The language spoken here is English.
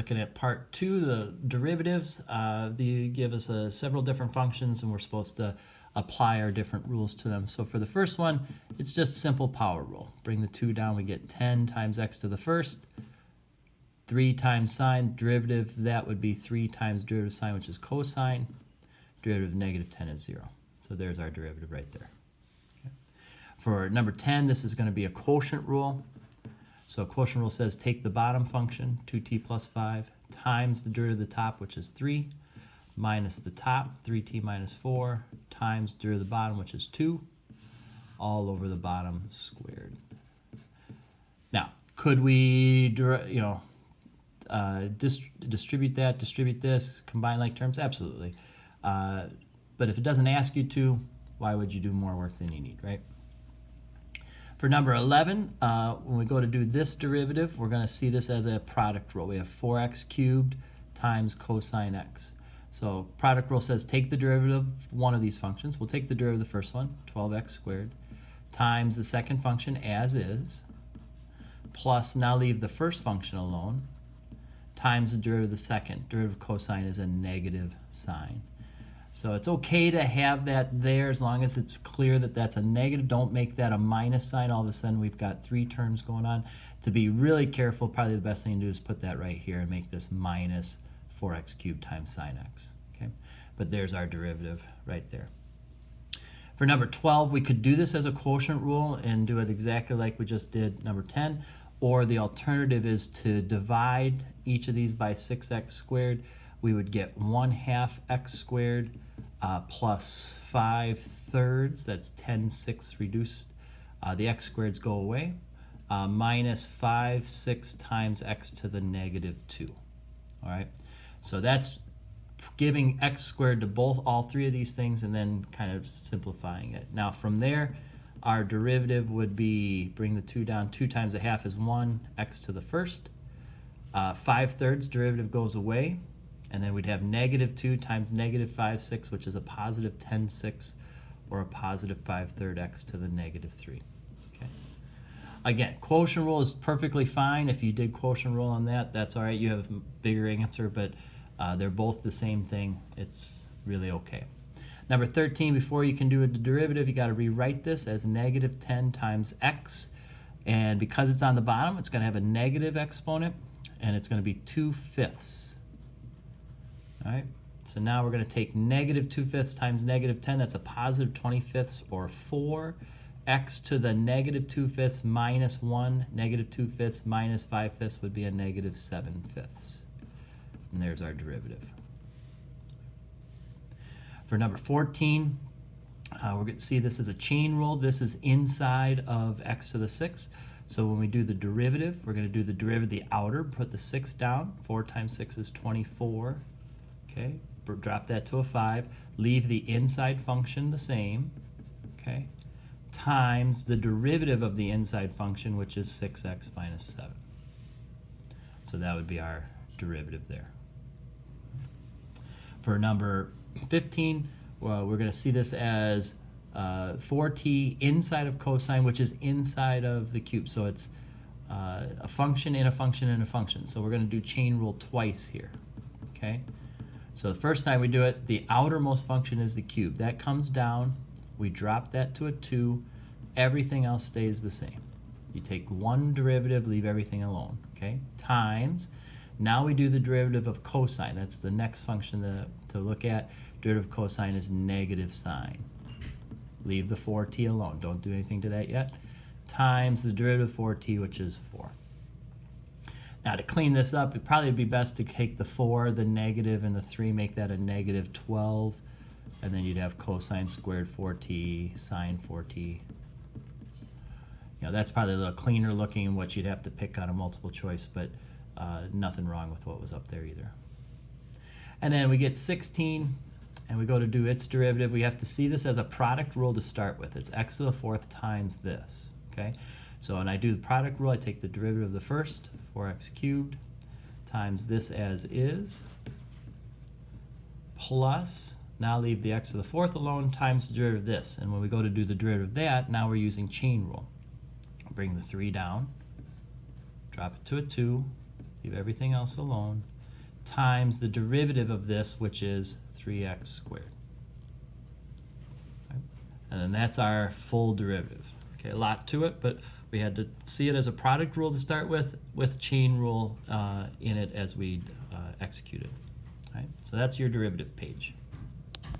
Looking at part 2, the derivatives, they give us several different functions and we're supposed to apply our different rules to them. So for the first one, it's just simple power rule. Bring the 2 down, we get 10 times x to the first. 3 times sine, derivative, that would be 3 times derivative of sine, which is cosine. Derivative of negative 10 is 0. So there's our derivative right there. Okay. For number 10, this is going to be a quotient rule. So a quotient rule says take the bottom function, 2t plus 5, times the derivative of the top, which is 3, minus the top, 3t minus 4, times derivative of the bottom, which is 2, all over the bottom squared. Now, could we distribute that, distribute this, combine like terms? Absolutely. But if it doesn't ask you to, why would you do more work than you need, right? For number 11, when we go to do this derivative, we're going to see this as a product rule. We have 4x cubed times cosine x. So product rule says take the derivative of one of these functions. We'll take the derivative of the first one, 12x squared, times the second function as is, plus now leave the first function alone, times the derivative of the second. Derivative of cosine is a negative sign. So it's okay to have that there as long as it's clear that that's a negative. Don't make that a minus sign. All of a sudden we've got 3 terms going on. To be really careful, probably the best thing to do is put that right here and make this minus 4x cubed times sine x. Okay? But there's our derivative right there. For number 12, we could do this as a quotient rule and do it exactly like we just did number 10. Or the alternative is to divide each of these by 6x squared. We would get 1/2 x squared plus 5/3, that's 10/6 reduced. The x squareds go away, minus 5/6 times x to the negative 2. All right, so that's giving x squared to all 3 of these things and then kind of simplifying it. Now from there, our derivative would be, bring the 2 down, 2 times 1/2 is 1, x to the first. 5/3 derivative goes away. And then we'd have negative 2 times negative 5/6, which is a positive 10/6, or a positive 5/3 x to the negative 3. Okay. Again, quotient rule is perfectly fine. If you did quotient rule on that, that's all right. You have a bigger answer, but they're both the same thing. It's really okay. Number 13, before you can do a derivative, you got to rewrite this as negative 10 times x. And because it's on the bottom, it's going to have a negative exponent, and it's going to be 2/5. All right, so now we're going to take negative 2/5 times negative 10. That's a positive 20/5, or 4. X to the negative 2/5 minus 1. Negative 2/5 minus 5/5 would be a negative 7/5. And there's our derivative. For number 14, we're going to see this as a chain rule. This is inside of x to the 6. So when we do the derivative, we're going to do the derivative of the outer, put the 6 down. 4 times 6 is 24. Okay, drop that to a 5. Leave the inside function the same. Okay, times the derivative of the inside function, which is 6x minus 7. So that would be our derivative there. For number 15, we're going to see this as 4t inside of cosine, which is inside of the cube. So it's a function in a function in a function. So we're going to do chain rule twice here. Okay. So the first time we do it, the outermost function is the cube. That comes down, we drop that to a 2, everything else stays the same. You take one derivative, leave everything alone, okay? Times, now we do the derivative of cosine. That's the next function to look at. Derivative of cosine is negative sine. Leave the 4t alone, don't do anything to that yet. Times the derivative of 4t, which is 4. Now to clean this up, it'd probably be best to take the 4, the negative, and the 3, make that a negative 12, and then you'd have cosine squared 4t, sine 4t. You know, that's probably a little cleaner looking than what you'd have to pick on a multiple choice, but nothing wrong with what was up there either. And then we get 16, and we go to do its derivative. We have to see this as a product rule to start with. It's x to the 4th times this, okay? So when I do the product rule, I take the derivative of the first, 4x cubed, times this as is, plus, now leave the x to the 4th alone, times the derivative of this. And when we go to do the derivative of that, now we're using chain rule. Bring the 3 down, drop it to a 2, leave everything else alone, times the derivative of this, which is 3x squared. Okay. And then that's our full derivative. Okay, a lot to it, but we had to see it as a product rule to start with chain rule in it as we execute it. Right? So that's your derivative page.